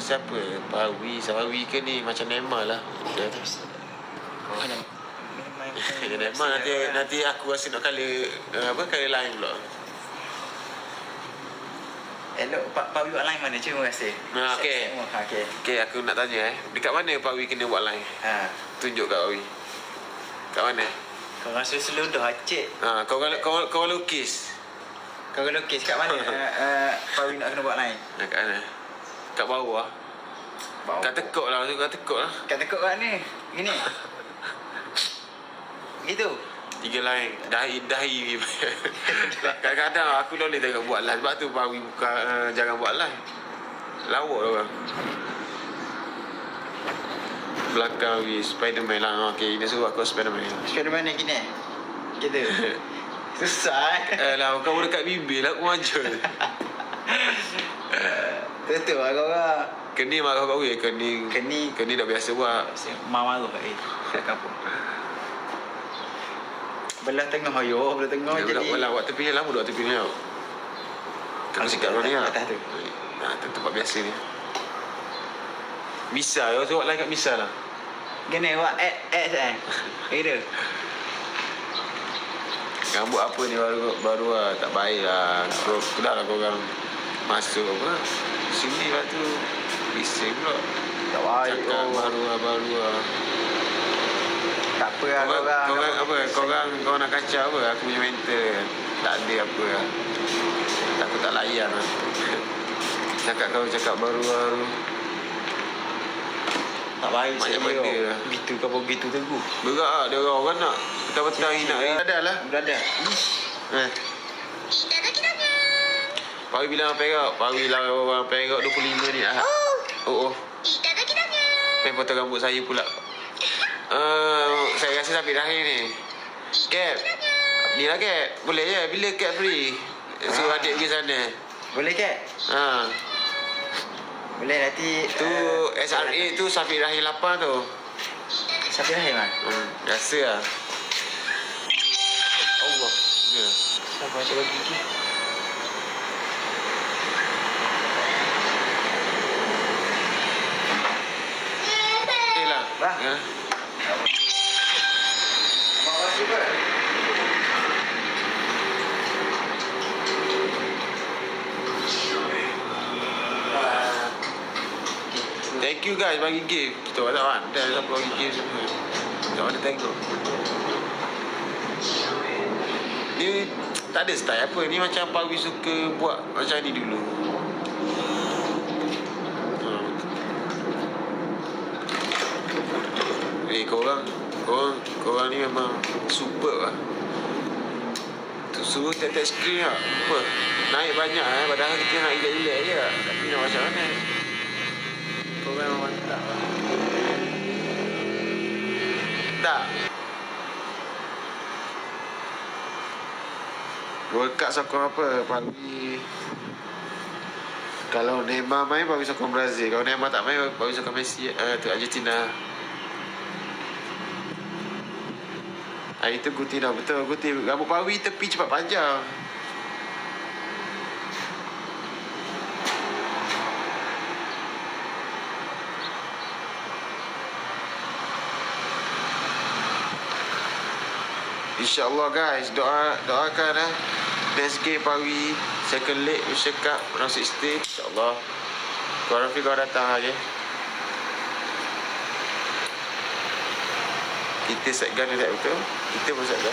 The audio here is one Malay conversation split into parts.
siapa? Pawi ke ni? Macam Neymar lah. Neymar nanti aku rasa nak kali lain pula. Elok Pak Wi buat line mana? Terima kasih. Okey, aku nak tanya dekat mana Pak Wi kena buat line? Tunjuk kat Pak Wi. Kat mana? Kau rasa seludah cik. Kau lukis. Kau lukis kat mana? Pak Wi nak kena buat line. Kat mana? Kat bawah. Kat tekuk lah. Kat tekuk kat ni. Gini. Gitu. 3 line. Dahi. Kadang-kadang aku boleh tengok buat line. Sebab tu Pak Wi jangan buat line. Lawak orang. Belakang Wi Spiderman lah. Okey, ini suruh aku Spiderman. Spiderman ni gini. Gitu. Susah. Lah kau dekat bibir lah aku maju. Betul lah kau lah. Keni marah kau Wi. Keni dah biasa buat. Mak marah kat kampung. Belah tengah jadi. Belah buat tepi ni lama buat tepi ni tau. Kau sikat kau ni lah. Atas tu. Tempat biasa ni. Misa, tu buat line kat Misa lah. Gini buat Kira. Kau buat apa ni baru lah. Tak baik lah. Dah lah korang masuk apa. Sini lah tu. Bising pula. Tak baik. Cakap baru lah. Tak apa lah Korang nak kacau apa? Aku punya mental tak ada apa lah. Takut tak layan lah. Cakap baru. Tak baik banyak benda lah. Gitu kau begitu teguh. Berat lah dia orang nak petang-petang ni nak berada lah. Pak Wi bilang perak. Pak Wi lah orang perak 25 ni Ahad. Oh. Main potong rambut saya pula. Saya rasa sampai rahim ni. Cap. Ni lah Cap. Boleh je. Bila Cap free? Suruh adik pergi sana. Boleh Cap? Boleh nanti. Tu SRA tu Safi Rahim 8 tu. Safi Rahim lah? Rasa lah. Allah. Ya. Siapa macam bagi gigi? Lah. Ya. Thank you guys bagi gift. Kita tak pandai siapa bagi gift semua. Tak ada tengok. Ni tak ada style apa. Ni macam Pak Wi suka buat macam ni dulu. Korang ni memang super lah. Suruh tap screen lah. Apa? Naik banyak lah. Padahal kita nak relax-relax je lah. Tapi nak macam mana? Korang memang mantap lah. Tak. World Cup sokong apa? Pak Wi. Kalau Neymar main, Pak Wi sokong Brazil. Kalau Neymar tak main, Pak Wi sokong Messi. Tu Argentina. Hari tu Guti dah betul. Guti rambut Pak Wi tepi cepat panjang. InsyaAllah guys, doakan best game Pak Wi, second leg Asia Cup round 16 InsyaAllah. Kau Rafi kau datang lagi. Kita set gun tak betul? Kita pun set gun.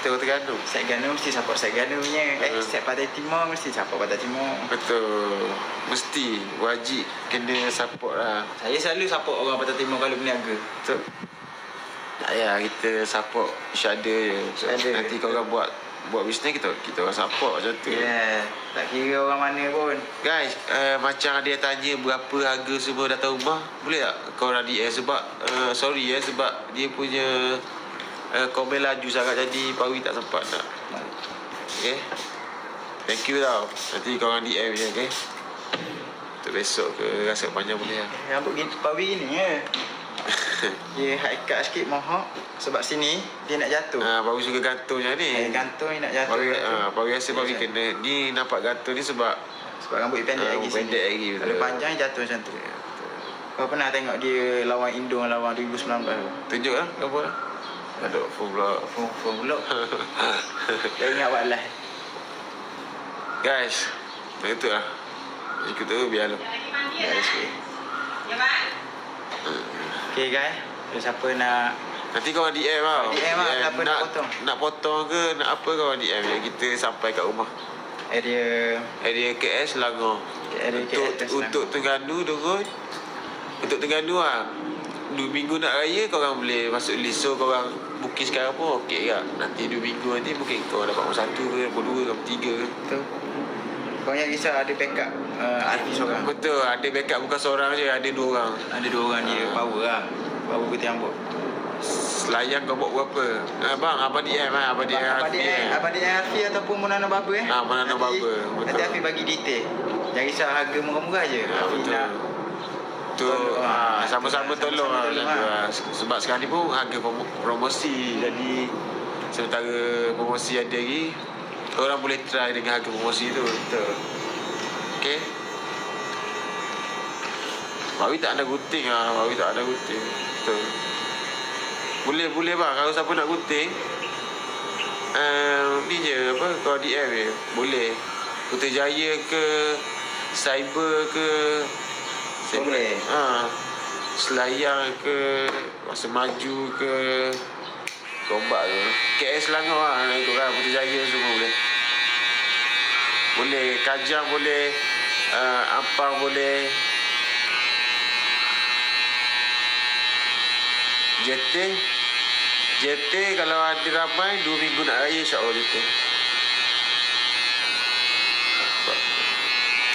Kita kata Terengganu. Set Terengganu mesti support set Terengganu punya. Set Pantai Timur mesti support Pantai Timur. Betul. Mesti. Wajib kena support lah. Saya selalu support orang Pantai Timur kalau berniaga. Betul. Tak payah kita support each other je. Nanti korang buat bisnes kita orang support macam tu. Yeah. Tak kira orang mana pun. Guys, macam ada yang tanya berapa harga semua datang rumah. Boleh tak korang DM sebab sorry sebab dia punya komen laju sangat jadi Pak Wi tak sempat nak. Okay. Thank you tau. Nanti korang DM je, okay. Untuk besok ke rasa panjang boleh lah. Rambut Pak Wi ni ya. Dia high cut sikit mohok. Sebab sini dia nak jatuh. Pak Wi suka gantung macam ni. Gantung ni nak jatuh. Pak Wi rasa Pak Wi kena. Ni nampak gantung ni sebab Sebab rambut dia pendek lagi sini. Pendek lagi, betul. Kalau panjang jatuh macam tu. Kau pernah tengok dia lawan Indo lawan 2019 tu? Tunjuk lah apa lah. Aduh, phone pula. Phone pula. Dah ingat buat live. Guys, itu lah. Ikut tu biar lah. Biar sikit. Okay guys, kalau siapa nak Nanti kau DM tau. DM lah, kenapa nak potong? Nak potong ke nak apa kau DM je. Kita sampai kat rumah. area KS Selangor. Area KS Untuk Terengganu turun. Untuk Terengganu lah. 2 minggu nak raya korang boleh masuk list. So korang booking sekarang pun okey tak? Nanti 2 minggu nanti mungkin kau dapat nombor 1 ke, nombor 2 ke, nombor 3 ke. Betul. Kau yang risau ada backup artis seorang. Betul, ada backup bukan seorang je, ada 2 orang. Ada 2 orang dia power lah. Power putih rambut. Selayang kau buat berapa? Bang, Abang DM lah. Abang DM Abang dia Hafi ataupun Munana Barber Munana Barber, betul. Nanti Hafi bagi detail. Jangan risau harga murah-murah je. Hafi betul. nak sama-sama tolong lah. Sebab sekarang ni pun harga promosi. Jadi sementara promosi ada lagi, korang boleh try dengan harga promosi tu. Betul. Okay. Bawi tak ada gunting lah. Bawi tak ada gunting. Betul. Boleh bang. Kalau siapa nak gunting, ni je apa, kau DM je. Boleh. Putrajaya ke, Cyber ke, Boleh. Selayang ke, Masa Maju ke, Gombak ke, KS Selangor lah. Ikut kan Putrajaya semua boleh. Boleh. Kajang boleh, Ampang boleh, JT kalau ada ramai 2 minggu nak raya, insyaAllah JT.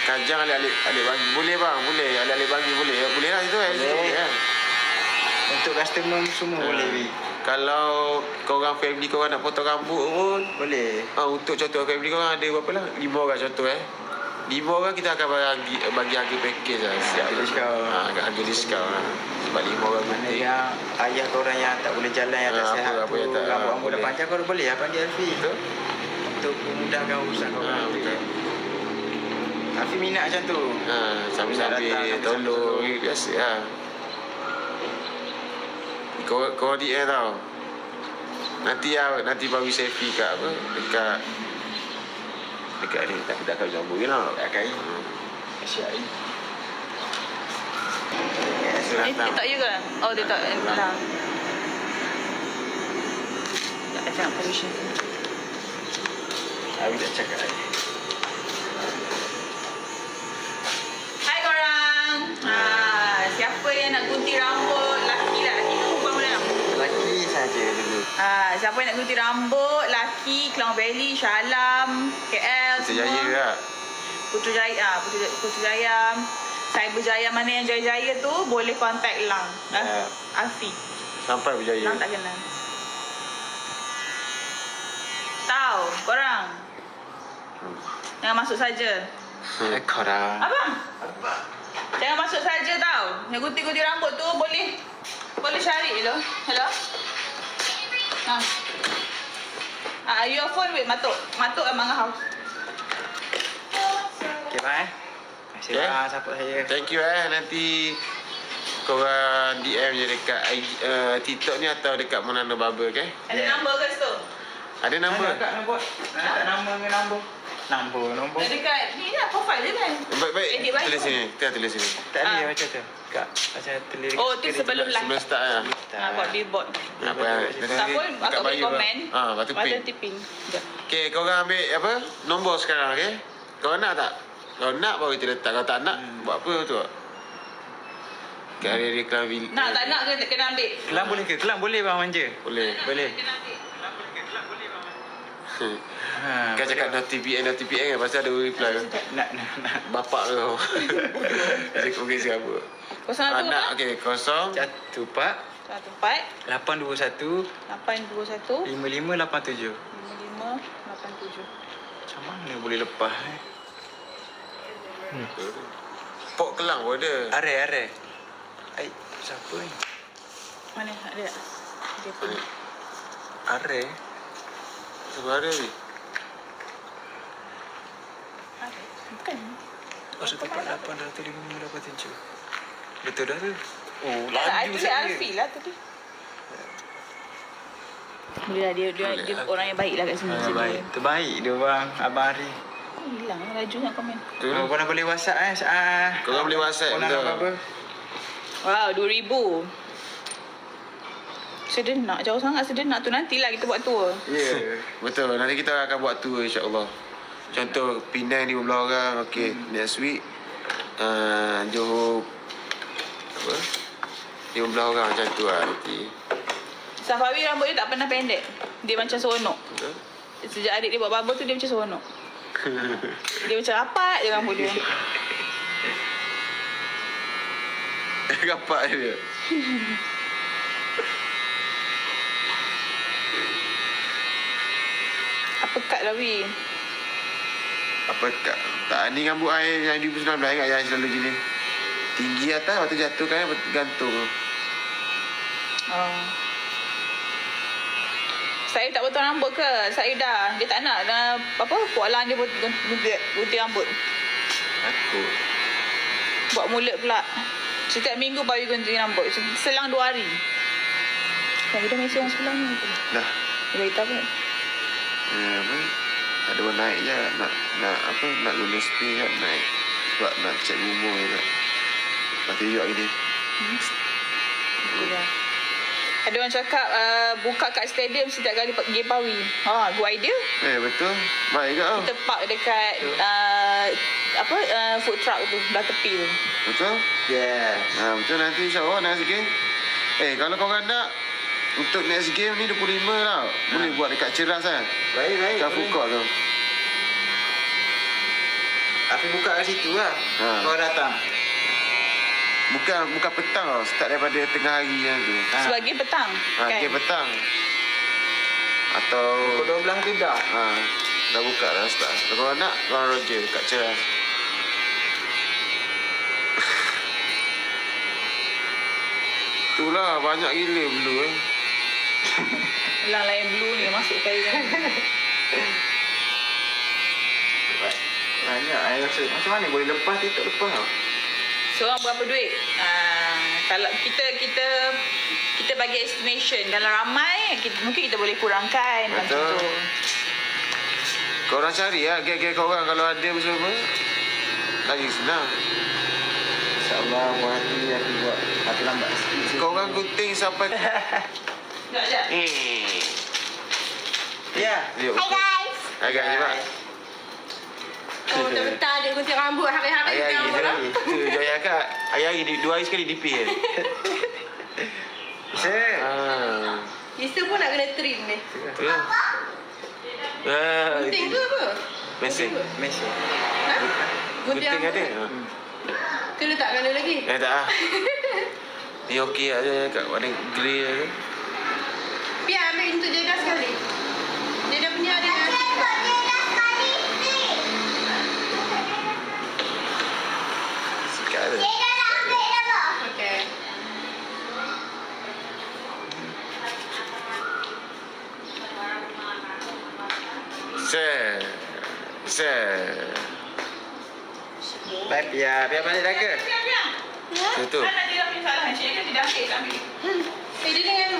Kajang alik-alik bagi. Boleh bang, boleh. Alik-alik bagi boleh. Boleh lah itu Boleh. kan. Untuk customer semua boleh Wi. Kalau korang family korang nak potong rambut pun Boleh. untuk contoh family korang ada berapa lah? 5 orang contoh 5 orang kita akan bagi harga package lah. Harga diskaun. Harga diskaun lah. Sebab 5 orang Mana gunting. yang ayah korang yang tak boleh jalan, yang tak sihat apa yang tak- rambut dah boleh. panjang korang boleh lah panggil Alfi. Betul. Untuk memudahkan urusan korang. Betul. Alfi minat macam tu. Sambil-sambil Datang, tolong biasa lah. Kau DM tau. Nanti bagi selfie kat apa? Dekat ni tak kedai kayu jambu je lah. Tak kain. Asyik air. TikTok juga? Oh, TikTok. Lah. Tak cakap permission. Alfi tak cakap lagi. Hai korang. Siapa yang nak gunting rambut? Laki lah. Laki ke perempuan boleh tak? Lelaki saja dulu. Siapa yang nak gunting rambut? Laki, Klang Valley, Shalam, KL semua. Putrajaya tak? Putrajaya. Putrajaya. Cyberjaya, mana yang Jaya-Jaya tu boleh contact Lang. Alfi. Sampai berjaya. Lang tak kenal. Tahu korang. Jangan masuk saja. Korang. Abang. Jangan masuk saja tau. Yang gunting-gunting rambut tu boleh cari dulu. Hello. Your phone with Matuk Amang House. Okay bye. Terima kasih bang support saya. Thank you Nanti korang DM je dekat TikTok ni atau dekat Munana Barber, okay? Ada nombor ke situ? Ada nombor? Nak nombor. Nak nombor ke nombor? Nombor. Dekat ni lah profile dia kan. Baik. Edit baju. Tulis sini. Kita tulis sini. Tak ada macam tu. Kak macam tulis. Oh, tu sebelum live. Sebelum start lah. Buat billboard. Apa Tak pun akak boleh komen. Lepas tu pin. tipping. Okay, korang ambil apa? Nombor sekarang, okay? Kau nak tak? Kalau nak baru kita letak. Kalau tak nak, buat apa tu? Hari-hari kelam vil. Nak tak nak kena ambil. Kelang boleh ke? Kelang boleh bang manja. Boleh. Boleh. Kau cakap notification kan? Pasal ada reply. Nak. Bapak kau. Cakap okey siapa? Kosong satu Nak, apa? okey. 0. 1 4 14 821 821 5587. 5587. Macam mana boleh lepas Pok Kelang pun ada. Are. Ai, siapa ni? Mana ada tak? Dia pun. Are. Siapa ada ni? Ada. Bukan. 148,857. Betul dah tu. Oh, Ada laju saya. Alfi lah tadi. Boleh lah, dia orang yang baik lah kat sini. Baik. Terbaik dia orang Abang Ari. Kau hilang lah laju nak komen. Betul. Oh, korang boleh WhatsApp Korang boleh WhatsApp, korang betul. apa-apa. Wow, 2,000. Sedenak, jauh sangat sedenak tu. Nantilah kita buat tour. Ya. Betul. Nanti kita akan buat tour insya-Allah. Contoh Penang 15 orang. Okey, next week Johor apa? 15 orang macam tu lah nanti. Safawi rambut dia tak pernah pendek. Dia macam seronok. Betul? Sejak adik dia buat barber tu dia macam seronok. Dia macam rapat je rambut dia. Rapat dia. Apa kat lah Wi? Apa kat? Tak, ni rambut air yang 2019 ingat yang selalu gini. Tinggi atas, lepas tu jatuh kan gantung. Oh. Saya tak potong rambut ke? Saya dah. Dia tak nak apa? Puak Lang dia gunting rambut. Aku. Buat mulut pula. Setiap minggu baru gunting rambut. Selang 2 hari. Saya dah mesej yang sebelah ni. Dah. Dia beritahu apa? Apa? Ada orang naik je. Nak apa? Nak guna spray kan naik. Sebab nak cek rumah je tak. Lepas tu juga gini. Itu dah. Ada orang cakap buka kat stadium setiap kali game Pawi. Ha, good idea. Betul. Baik ke? Kita park dekat food truck tu, dah tepi tu. Betul? Yeah. Betul nanti insyaAllah next game. Kalau korang nak untuk next game ni 25 tau. Boleh buat dekat Ceras kan? Baik. Kat food court tu. Afi buka kat situ lah. Kau datang. Bukan petang tau. Start daripada tengah hari yang tu. Sebagai petang. Kan? Game petang. Atau Pukul 12 tu dah. dah buka dah start. Kalau korang nak, korang Roger kat Ceras. Itulah banyak gila blue Lang lain blue ni masuk kayu kan. Banyak. Macam mana boleh lepas dia tak lepas tau. Seorang berapa duit? Kalau kita bagi estimation. Kalau ramai, mungkin kita boleh kurangkan. Macam Betul. tu. Korang cari lah geng-geng korang kalau ada bersama. Lagi senang. InsyaAllah buat hati aku buat. Aku lambat sikit. Korang gunting sampai Sekejap. Ya. Hi guys. Hi guys, Mak. Oh, bentar-bentar dia gunting rambut. Hari-hari gunting rambut lah. Itu Joya Kak. Hari-hari 2 hari sekali DP je. Set. Isa pun nak kena trim ni. Tu lah. Gunting ke apa? Mesin. Mesin. Ha? Gunting Gunting rambut. ada. Tu letak kena lagi. Tak lah. Ni okey aja kat warna grey tu. Biar ambil untuk jaga sekali. Jaga punya ada. Sikat tu. Okey. Set. Baik, biar balik dah ke? Itu. Mana dia punya salah? Encik kan dia dah ambil. Dia dengan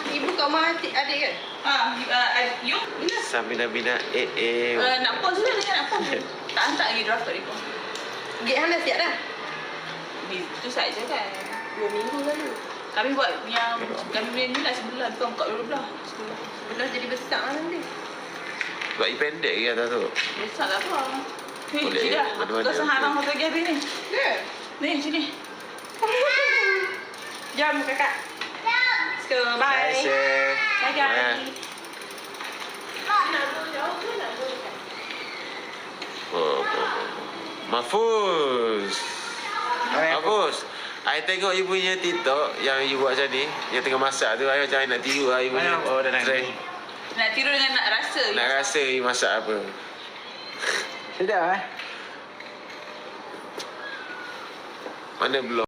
ibu kat rumah adik ke? You? Samina-bina Nak pause dulu dengan nak pause. Tak hantar lagi draft kat dia. Gate hang dah siap dah? Itu saja kan. 2 minggu lalu. Kami buat yang kami punya ni dah sebelah. Bukan kat dua sebelah. Benar jadi besar lah nanti. Sebab i pendek ke atas tu. Besar tak apa. Hei, Boleh, sudah. Aku mana-mana. kau seharang satu lagi habis ni. Ya? Ni, sini. Jom kakak. Let's go. Bye. Set. Bye guys. Mahfuz. Mahfuz. I tengok you punya TikTok yang you buat macam ni, yang tengah masak tu, I macam I nak tiru you punya. Mana? Oh, dah nak try. Nak tiru dengan nak rasa. Nak rasa you masak apa. Sedap Mana belum?